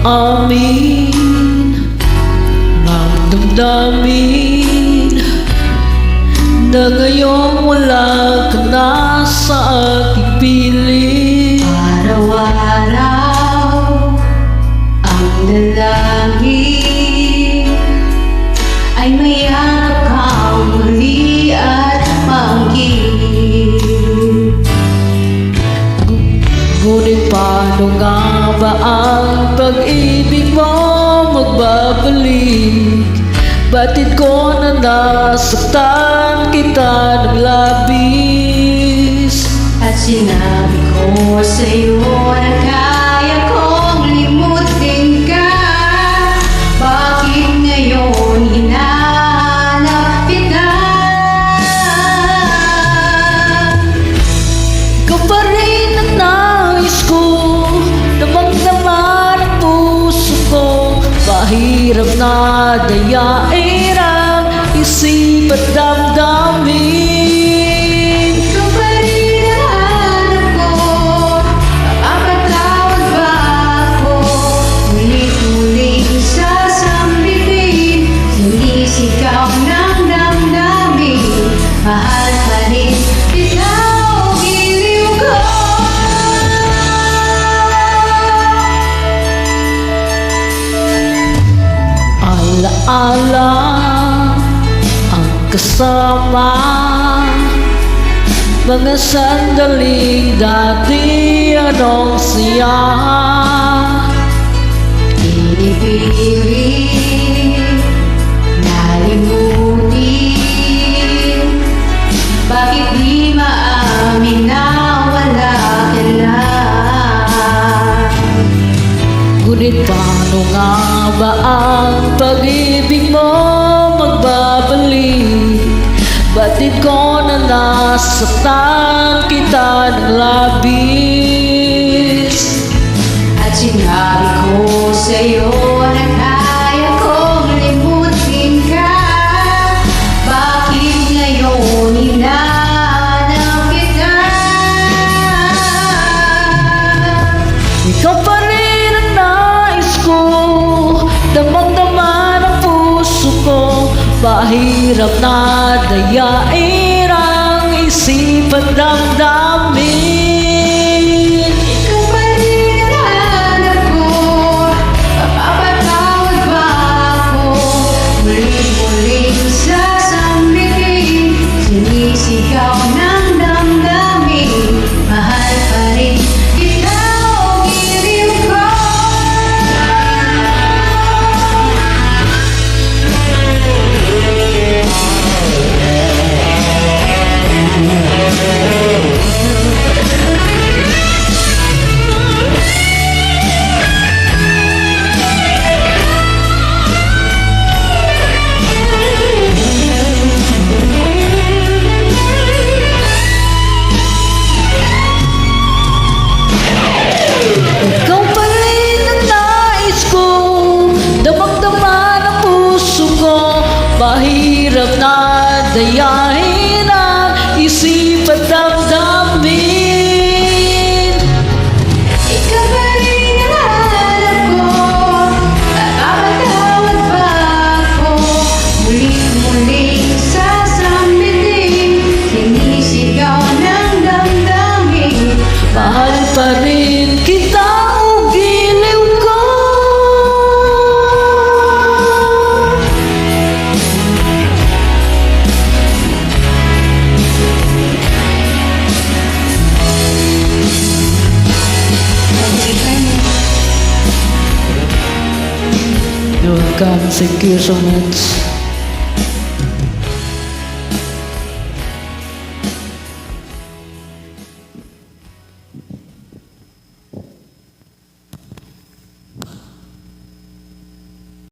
amin ng damdamin na ngayon wala ka na sa aking piling. Araw-araw ang dalangin ay mayakap kang muli at maangkin. Ngunit paano nga ba ang pag-ibig mo magbabalik? Batid ko na nasaktan kita ng labis. At sinabi ko sa'yo na kaya kong limutin ka. Bakit ngayon hinahanap kita? Ikaw pa rin ang nais ko, damang-dama ng puso ko. Mahirap na dayain ang isip at damdamin. Ikaw pa rin ang hanap ko, mapapatawad ba ako? Ulit-ulit sasambitin, sinisigaw ng damdamin. Mahal pa rin kita o giliw ko. Alaala ang kasama, mga sandaling dati anong siya. Pinipilit nalimutin, bakit di maamin na wala ka na? Ngunit paano nga ba ang pag-ibig mo magbabalik? Batid ko na nasaktan kita ng labis. At sinabi ko sa'yo na kaya kong limutin ka. Bakit ngayon hinahanap kita? Ikaw pa rin ang nais ko, damang-dama ng puso ko. Mahirap na dayain ang isip at damdamin. Ikaw pa rin ang hanap ko, mapapatawad ba ako? Muli-muling sasambitin, sinisigaw ng damdamin. Mahal pa rin kita o giliw ko. Ikaw pa rin ang nais ko, damang-dama ng puso ko. Mahirap na dayain ang isip at damdamin. Ikaw pa rin ang hanap ko, mapapatawad ba ako? Muli-muling sasambitin, sinisigaw ng damdamin. Mahal pa rin kita o giliw ko. Welcome, thank you so much.